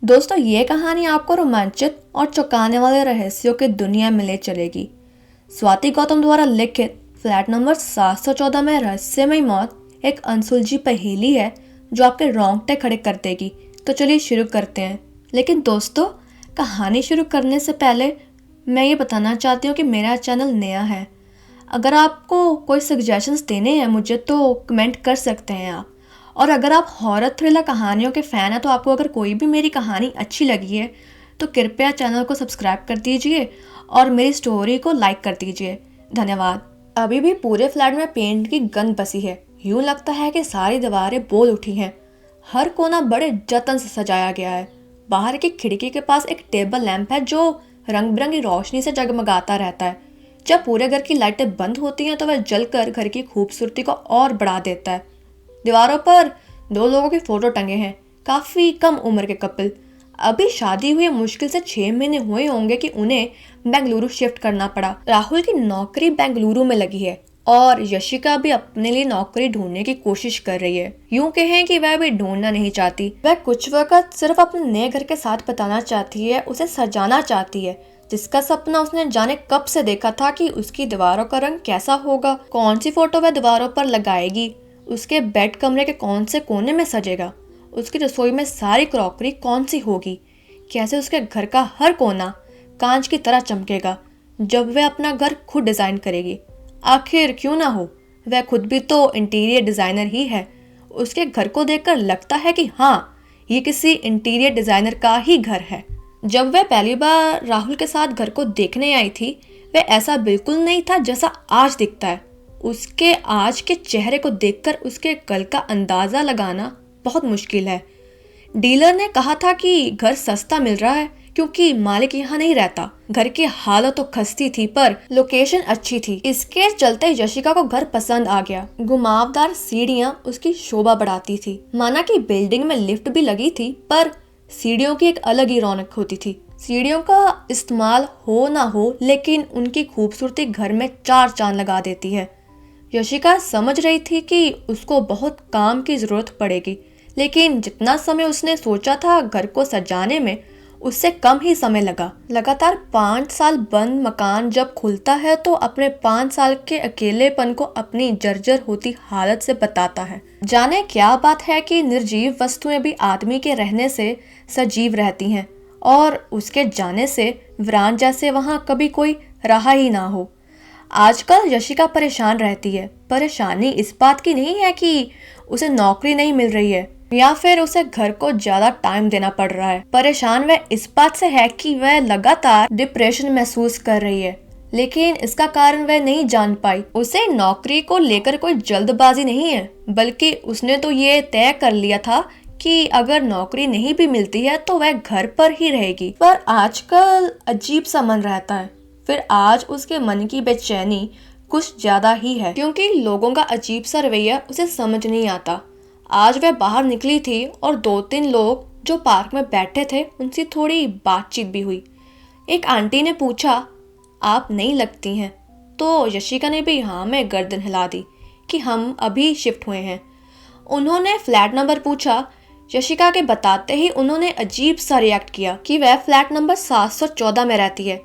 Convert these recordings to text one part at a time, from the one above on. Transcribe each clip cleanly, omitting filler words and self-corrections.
दोस्तों, ये कहानी आपको रोमांचित और चौंकाने वाले रहस्यों की दुनिया में ले चलेगी। स्वाति गौतम द्वारा लिखित फ्लैट नंबर 714 में रहस्यमय मौत एक अनसुलझी पहेली है जो आपके रोंगटे खड़े कर देगी। तो चलिए शुरू करते हैं। लेकिन दोस्तों, कहानी शुरू करने से पहले मैं ये बताना चाहती हूँ कि मेरा चैनल नया है। अगर आपको कोई सजेशंस देने हैं मुझे तो कमेंट कर सकते हैं आप। और अगर आप हॉरर थ्रिलर कहानियों के फ़ैन हैं तो आपको अगर कोई भी मेरी कहानी अच्छी लगी है तो कृपया चैनल को सब्सक्राइब कर दीजिए और मेरी स्टोरी को लाइक कर दीजिए। धन्यवाद। अभी भी पूरे फ्लैट में पेंट की गंध बसी है। यूँ लगता है कि सारी दीवारें बोल उठी हैं। हर कोना बड़े जतन से सजाया गया है। बाहर की खिड़की के पास एक टेबल लैंप है जो रंग बिरंगी रोशनी से जगमगाता रहता है। जब पूरे घर की लाइटें बंद होती हैं तो वह जलकर घर की खूबसूरती को और बढ़ा देता है। दीवारों पर 2 लोगों के फोटो टंगे हैं, काफी कम उम्र के कपल। अभी शादी हुए मुश्किल से 6 महीने हुए होंगे कि उन्हें बेंगलुरु शिफ्ट करना पड़ा। राहुल की नौकरी बेंगलुरु में लगी है और यशिका भी अपने लिए नौकरी ढूंढने की कोशिश कर रही है। यूं कहें कि वह भी ढूंढना नहीं चाहती। वह कुछ वक्त सिर्फ अपने नए घर के साथ बिताना चाहती है, उसे सजाना चाहती है, जिसका सपना उसने जाने कब से देखा था कि उसकी दीवारों का रंग कैसा होगा, कौन सी फोटो वह दीवारों पर लगाएगी, उसके बेड कमरे के कौन से कोने में सजेगा, उसकी रसोई में सारी क्रॉकरी कौन सी होगी, कैसे उसके घर का हर कोना कांच की तरह चमकेगा जब वह अपना घर खुद डिज़ाइन करेगी। आखिर क्यों ना हो, वह खुद भी तो इंटीरियर डिज़ाइनर ही है। उसके घर को देखकर लगता है कि हाँ, ये किसी इंटीरियर डिज़ाइनर का ही घर है। जब वह पहली बार राहुल के साथ घर को देखने आई थी वह ऐसा बिल्कुल नहीं था जैसा आज दिखता है। उसके आज के चेहरे को देखकर उसके कल का अंदाजा लगाना बहुत मुश्किल है। डीलर ने कहा था कि घर सस्ता मिल रहा है क्योंकि मालिक यहाँ नहीं रहता। घर की हालत तो खस्ती थी पर लोकेशन अच्छी थी। इसके चलते यशिका को घर पसंद आ गया। घुमावदार सीढ़ियाँ उसकी शोभा बढ़ाती थी। माना कि बिल्डिंग में लिफ्ट भी लगी थी पर सीढ़ियों की एक अलग ही रौनक होती थी। सीढ़ियों का इस्तेमाल हो ना हो लेकिन उनकी खूबसूरती घर में 4 चांद लगा देती है। यशिका समझ रही थी कि उसको बहुत काम की ज़रूरत पड़ेगी, लेकिन जितना समय उसने सोचा था घर को सजाने में उससे कम ही समय लगा। लगातार 5 साल बंद मकान जब खुलता है तो अपने 5 साल के अकेलेपन को अपनी जर्जर होती हालत से बताता है। जाने क्या बात है कि निर्जीव वस्तुएं भी आदमी के रहने से सजीव रहती हैं और उसके जाने से वीरान जैसे वहाँ कभी कोई रहा ही ना हो। आजकल यशिका परेशान रहती है। परेशानी इस बात की नहीं है कि उसे नौकरी नहीं मिल रही है या फिर उसे घर को ज्यादा टाइम देना पड़ रहा है। परेशान वह इस बात से है कि वह लगातार डिप्रेशन महसूस कर रही है, लेकिन इसका कारण वह नहीं जान पाई। उसे नौकरी को लेकर कोई जल्दबाजी नहीं है, बल्कि उसने तो ये तय कर लिया था कि अगर नौकरी नहीं भी मिलती है तो वह घर पर ही रहेगी। पर आजकल अजीब सा मन रहता है। फिर आज उसके मन की बेचैनी कुछ ज्यादा ही है क्योंकि लोगों का अजीब सा रवैया उसे समझ नहीं आता। आज वह बाहर निकली थी और 2-3 लोग जो पार्क में बैठे थे उनसे थोड़ी बातचीत भी हुई। एक आंटी ने पूछा, आप नई लगती हैं? तो यशिका ने भी हाँ में गर्दन हिला दी कि हम अभी शिफ्ट हुए हैं। उन्होंने फ्लैट नंबर पूछा। यशिका के बताते ही उन्होंने अजीब सा रिएक्ट किया कि वह फ्लैट नंबर 714 में रहती है।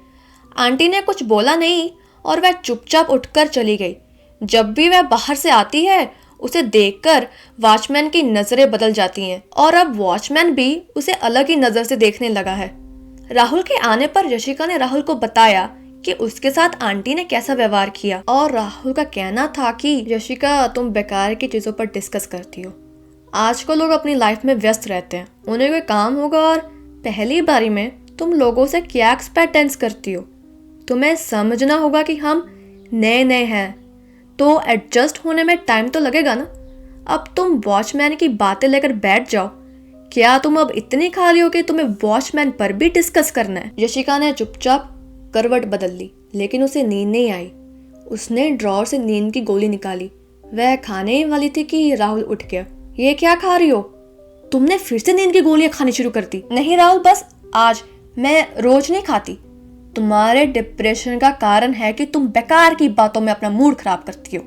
आंटी ने कुछ बोला नहीं और वह चुपचाप उठकर चली गई। जब भी वह बाहर से आती है उसे देखकर वॉचमैन की नजरें बदल जाती हैं और अब वॉचमैन भी उसे अलग ही नजर से देखने लगा है। राहुल के आने पर यशिका ने राहुल को बताया कि उसके साथ आंटी ने कैसा व्यवहार किया और राहुल का कहना था कि यशिका, तुम बेकार की चीजों पर डिस्कस करती हो। आजकल लोग अपनी लाइफ में व्यस्त रहते हैं, उन्हें कोई काम होगा और पहली बारी में तुम लोगों से क्या एक्सपेक्टेंस करती हो। तुम्हें समझना होगा कि हम नए नए हैं तो एडजस्ट होने में टाइम तो लगेगा ना। अब तुम वॉचमैन की बातें लेकर बैठ जाओ। क्या तुम अब इतनी खाली हो कि तुम्हें वॉचमैन पर भी डिस्कस करना है? यशिका ने चुपचाप करवट बदल ली, लेकिन उसे नींद नहीं आई। उसने ड्रॉर से नींद की गोली निकाली। वह खाने ही वाली थी कि राहुल उठ गया। ये क्या खा रही हो? तुमने फिर से नींद की गोलियां खानी शुरू कर दी? नहीं राहुल, बस आज, मैं रोज नहीं खाती। तुम्हारे डिप्रेशन का कारण है कि तुम बेकार की बातों में अपना मूड खराब करती हो।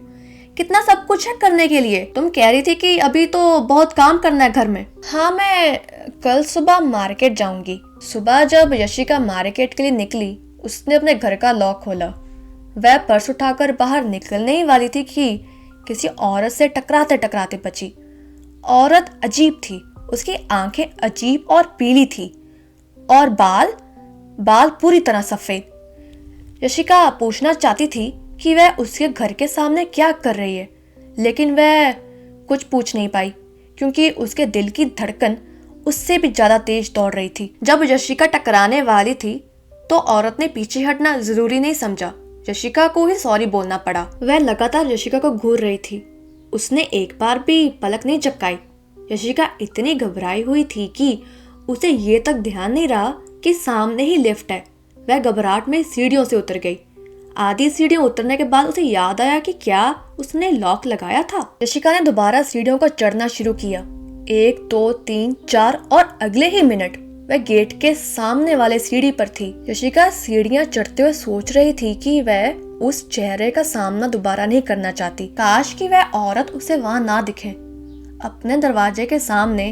कितना सब कुछ है करने के लिए। तुम कह रही थी कि अभी तो बहुत काम करना है घर में। हाँ, मैं कल सुबह मार्केट जाऊंगी। सुबह जब यशिका मार्केट के लिए निकली, उसने अपने घर का लॉक खोला। वह पर्स उठाकर बाहर निकलने ही वाली थी कि किसी औरत से टकराते टकराते बची। औरत अजीब थी, उसकी आंखें अजीब और पीली थी और बाल पूरी तरह सफेद। यशिका पूछना चाहती थी कि वह उसके घर के सामने क्या कर रही है, लेकिन वह कुछ पूछ नहीं पाई क्योंकि उसके दिल की धड़कन उससे भी ज्यादा तेज दौड़ रही थी। जब यशिका टकराने वाली थी तो औरत ने पीछे हटना जरूरी नहीं समझा। यशिका को ही सॉरी बोलना पड़ा। वह लगातार यशिका को घूर रही थी। उसने एक बार भी पलक नहीं झपकाई। यशिका इतनी घबराई हुई थी कि उसे ये तक ध्यान नहीं रहा कि सामने ही लिफ्ट है। वह घबराहट में सीढ़ियों से उतर गई। आधी सीढ़ियां उतरने के बाद उसे याद आया कि क्या उसने लॉक लगाया था। यशिका ने दोबारा सीढ़ियों को चढ़ना शुरू किया। 1 2 3 4 और अगले ही मिनट वह गेट के सामने वाले सीढ़ी पर थी। यशिका सीढ़ियां चढ़ते हुए सोच रही थी कि वह उस चेहरे का सामना दोबारा नहीं करना चाहती। काश कि वह औरत उसे वहां ना दिखे। अपने दरवाजे के सामने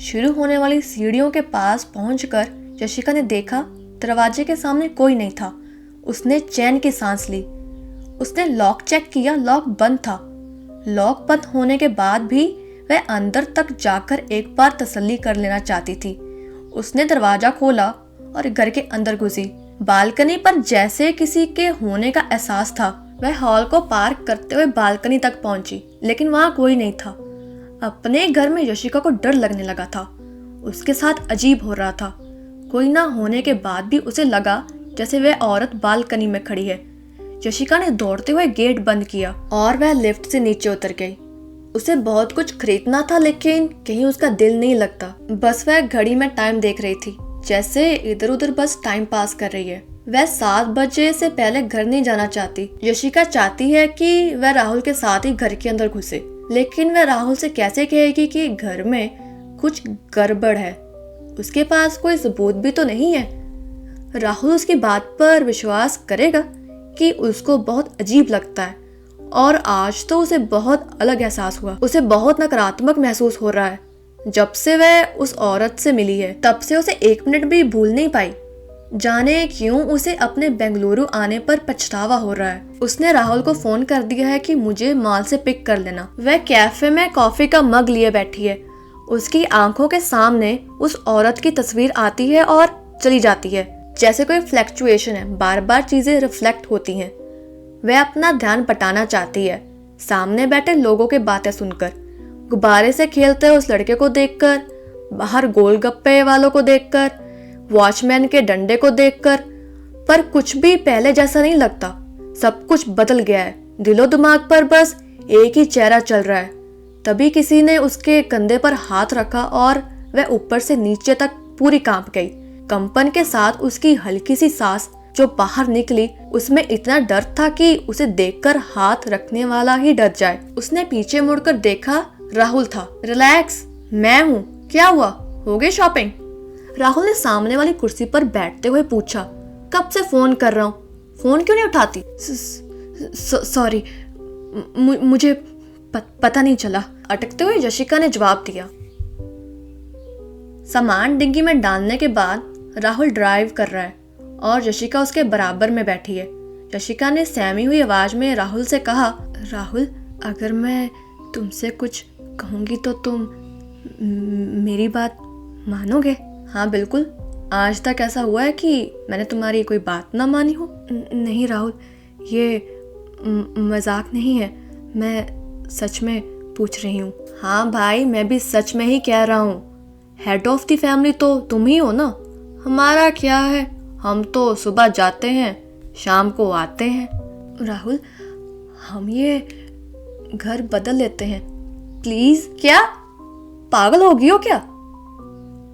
शुरू होने वाली सीढ़ियों के पास पहुंचकर यशिका ने देखा दरवाजे के सामने कोई नहीं था। उसने चैन की सांस ली। उसने लॉक चेक किया, लॉक बंद था। लॉक बंद होने के बाद भी वह अंदर तक जाकर एक बार तसल्ली कर लेना चाहती थी। उसने दरवाजा खोला और घर के अंदर घुसी। बालकनी पर जैसे किसी के होने का एहसास था। वह हॉल को पार करते हुए बालकनी तक पहुंची, लेकिन वहां कोई नहीं था। अपने घर में यशिका को डर लगने लगा था। उसके साथ अजीब हो रहा था। कोई ना होने के बाद भी उसे लगा जैसे वह औरत बालकनी में खड़ी है। यशिका ने दौड़ते हुए गेट बंद किया और वह लिफ्ट से नीचे उतर गई। उसे बहुत कुछ खरीदना था, लेकिन कहीं उसका दिल नहीं लगता। बस वह घड़ी में टाइम देख रही थी, जैसे इधर उधर बस टाइम पास कर रही है। वह 7 बजे से पहले घर नहीं जाना चाहती। यशिका चाहती है कि वह राहुल के साथ ही घर के अंदर घुसे, लेकिन वह राहुल से कैसे कहेगी कि घर में कुछ गड़बड़ है। उसके पास कोई सबूत भी तो नहीं है। राहुल उसकी बात पर विश्वास करेगा कि उसको बहुत अजीब लगता है। और आज तो उसे बहुत अलग एहसास हुआ। उसे बहुत नकारात्मक महसूस हो रहा है। जब से वह उस औरत से मिली है, तब से उसे 1 मिनट भी भूल नहीं पाई। जाने क्यों उसे अपने बेंगलुरु आने पर पछतावा हो रहा है। उसने राहुल को फोन कर दिया है कि मुझे मॉल से पिक कर लेना। वह कैफे में कॉफी का मग लिए बैठी है। उसकी आंखों के सामने उस औरत की तस्वीर आती है और चली जाती है, जैसे कोई फ्लैक्चुएशन है। बार बार चीजें रिफ्लेक्ट होती हैं। वह अपना ध्यान बटाना चाहती है, सामने बैठे लोगों की बातें सुनकर, गुब्बारे से खेलते उस लड़के को देखकर, बाहर गोलगप्पे वालों को देखकर, वॉचमैन के डंडे को देखकर। पर कुछ भी पहले जैसा नहीं लगता। सब कुछ बदल गया है। दिलो दिमाग पर बस एक ही चेहरा चल रहा है। तभी किसी ने उसके कंधे पर हाथ रखा और वह ऊपर से नीचे तक पूरी कांप गई। कंपन के साथ उसकी हल्की सी सांस जो बाहर निकली, उसमें इतना डर था कि उसे देखकर हाथ रखने वाला ही डर जाए। उसने पीछे मुड़कर देखा, राहुल था। रिलैक्स, मैं हूँ, क्या हुआ, हो गई शॉपिंग? राहुल ने सामने वाली कुर्सी पर बैठते हुए पूछा। कब से फोन कर रहा हूँ, फोन क्यों नहीं उठाती? सॉरी, मुझे पता नहीं चला, अटकते हुए यशिका ने जवाब दिया। सामान डिग्गी में डालने के बाद राहुल ड्राइव कर रहा है और यशिका उसके बराबर में बैठी है। यशिका ने सहमी हुई आवाज में राहुल से कहा, राहुल, अगर मैं तुमसे कुछ कहूंगी तो तुम मेरी बात मानोगे? हाँ बिल्कुल। आज तक ऐसा हुआ है कि मैंने तुम्हारी कोई बात ना मानी हो? नहीं राहुल, ये मजाक नहीं है, मैं सच में पूछ रही हूँ। हाँ भाई, मैं भी सच में ही कह रहा हूँ। हेड ऑफ द फैमिली तो तुम ही हो ना। हमारा क्या है, हम तो सुबह जाते हैं, शाम को आते हैं। राहुल, हम ये घर बदल लेते हैं प्लीज। क्या पागल हो गई हो क्या?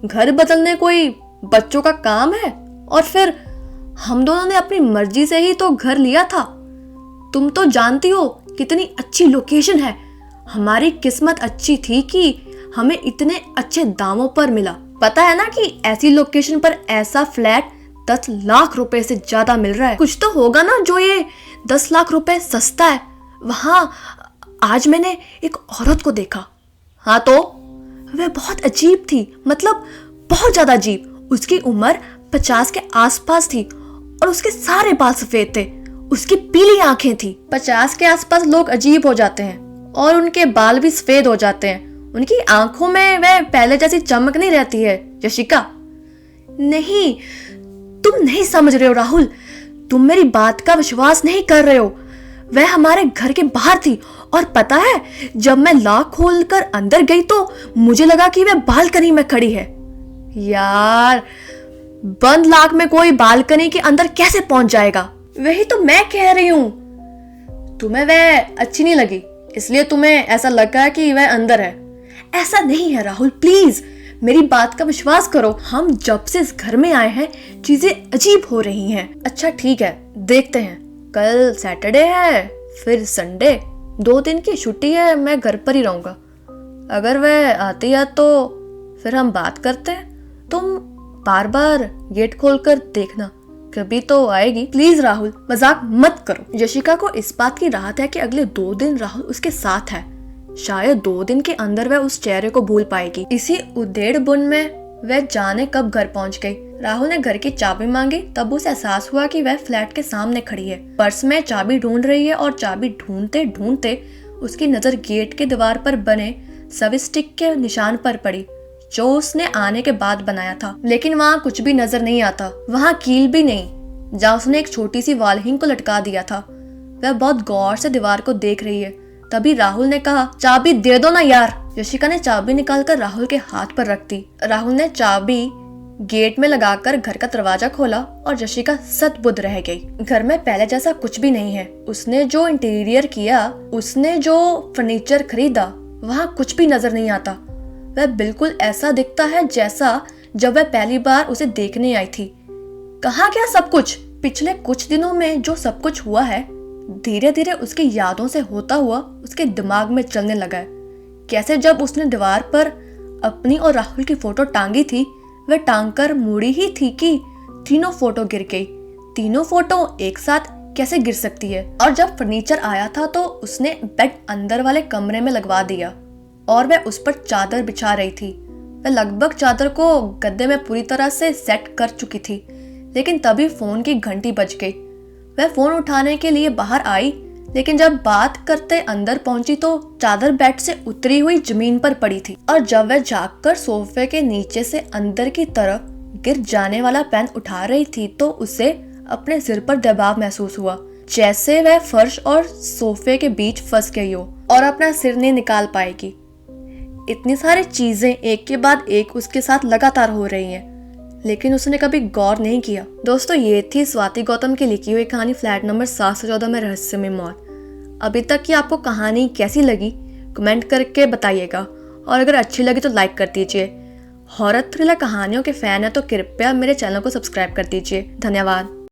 घर बदलने कोई बच्चों का काम है? और फिर हम दोनों ने अपनी मर्जी से ही तो घर लिया था। तुम तो जानती हो कितनी अच्छी लोकेशन है। हमारी किस्मत अच्छी थी कि हमें इतने अच्छे दामों पर मिला। पता है ना कि ऐसी लोकेशन पर ऐसा फ्लैट 10 लाख रुपए से ज्यादा मिल रहा है। कुछ तो होगा ना जो ये 10 लाख रुपए सस्ता है। वहां आज मैंने एक औरत को देखा। हाँ तो वह बहुत अजीब थी, मतलब बहुत ज्यादा अजीब। उसकी उम्र 50 के आसपास थी और उसके सारे बाल सफेद थे। उसकी पीली आंखें थी। 50 के आसपास लोग अजीब हो जाते हैं और उनके बाल भी सफेद हो जाते हैं। उनकी आंखों में वह पहले जैसी चमक नहीं रहती है। यशिका, नहीं, तुम नहीं समझ रहे हो राहुल। तुम मेरी बात का विश्वास नहीं कर रहे हो। वह हमारे घर के बाहर थी और पता है, जब मैं लॉक खोलकर अंदर गई तो मुझे लगा कि वह बालकनी में खड़ी है। यार, बंद लॉक में कोई बालकनी के अंदर कैसे पहुंच जाएगा? वही तो मैं कह रही हूं। तुम्हें वह अच्छी नहीं लगी, इसलिए तुम्हें ऐसा लगा कि वह अंदर है। ऐसा नहीं है राहुल, प्लीज मेरी बात का विश्वास करो। हम जब से इस घर में आए हैं चीजें अजीब हो रही हैं। अच्छा ठीक है, देखते हैं। कल सैटरडे है, फिर संडे, 2 दिन की छुट्टी है। मैं घर पर ही रहूंगा। अगर वह आती है तो फिर हम बात करते हैं। तुम बार बार गेट खोलकर देखना, कभी तो आएगी। प्लीज राहुल, मजाक मत करो। यशिका को इस बात की राहत है कि अगले 2 दिन राहुल उसके साथ है। शायद 2 दिन के अंदर वह उस चेहरे को भूल पाएगी। इसी उधेड़ बुन में वह जाने कब घर पहुंच गई। राहुल ने घर की चाबी मांगी, तब उसे एहसास हुआ कि वह फ्लैट के सामने खड़ी है, पर्स में चाबी ढूंढ रही है और चाबी ढूंढते ढूंढते उसकी नजर गेट के दीवार पर बने स्विच के निशान पर पड़ी, जो उसने आने के बाद बनाया था। लेकिन वहाँ कुछ भी नजर नहीं आता। वहाँ कील भी नहीं, जहाँ उसने एक छोटी सी वॉल हैंग को लटका दिया था। वह बहुत गौर से दीवार को देख रही है। तभी राहुल ने कहा, चाबी दे दो ना यार। यशिका ने चाबी निकालकर राहुल के हाथ पर रख दी। राहुल ने चाबी गेट में लगाकर घर का दरवाजा खोला और यशिका सतबुद्ध रह गई। घर में पहले जैसा कुछ भी नहीं है। उसने जो इंटीरियर किया, उसने जो फर्नीचर खरीदा, वहाँ कुछ भी नजर नहीं आता। वह बिल्कुल ऐसा दिखता है जैसा जब वह पहली बार उसे देखने आई थी। कहाँ गया सब कुछ? पिछले कुछ दिनों में जो सब कुछ हुआ है, धीरे धीरे उसकी यादों से होता हुआ उसके दिमाग में चलने लगा है। कैसे जब उसने दीवार पर अपनी और राहुल की फोटो टांगी थी, वह टांग कर मुड़ी ही थी कि तीनों फोटो गिर गई। तीनों फोटो एक साथ कैसे गिर सकती है? और जब फर्नीचर आया था तो उसने बेड अंदर वाले कमरे में लगवा दिया और वह उस पर चादर बिछा रही थी। वह लगभग चादर को गद्दे में पूरी तरह से सेट कर चुकी थी, लेकिन तभी फोन की घंटी बज गई। वह फोन उठाने के लिए बाहर आई, लेकिन जब बात करते अंदर पहुंची तो चादर बेड से उतरी हुई जमीन पर पड़ी थी। और जब वह झांककर सोफे के नीचे से अंदर की तरफ गिर जाने वाला पेन उठा रही थी तो उसे अपने सिर पर दबाव महसूस हुआ, जैसे वह फर्श और सोफे के बीच फंस गई हो और अपना सिर नहीं निकाल पाएगी। इतनी सारी चीजें एक के बाद एक उसके साथ लगातार हो रही हैं, लेकिन उसने कभी गौर नहीं किया। दोस्तों, ये थी स्वाति गौतम की लिखी हुई कहानी फ्लैट नंबर 714 में रहस्यमय मौत। अभी तक की आपको कहानी कैसी लगी कमेंट करके बताइएगा, और अगर अच्छी लगी तो लाइक कर दीजिए। हॉरर थ्रिलर कहानियों के फैन है तो कृपया मेरे चैनल को सब्सक्राइब कर दीजिए। धन्यवाद।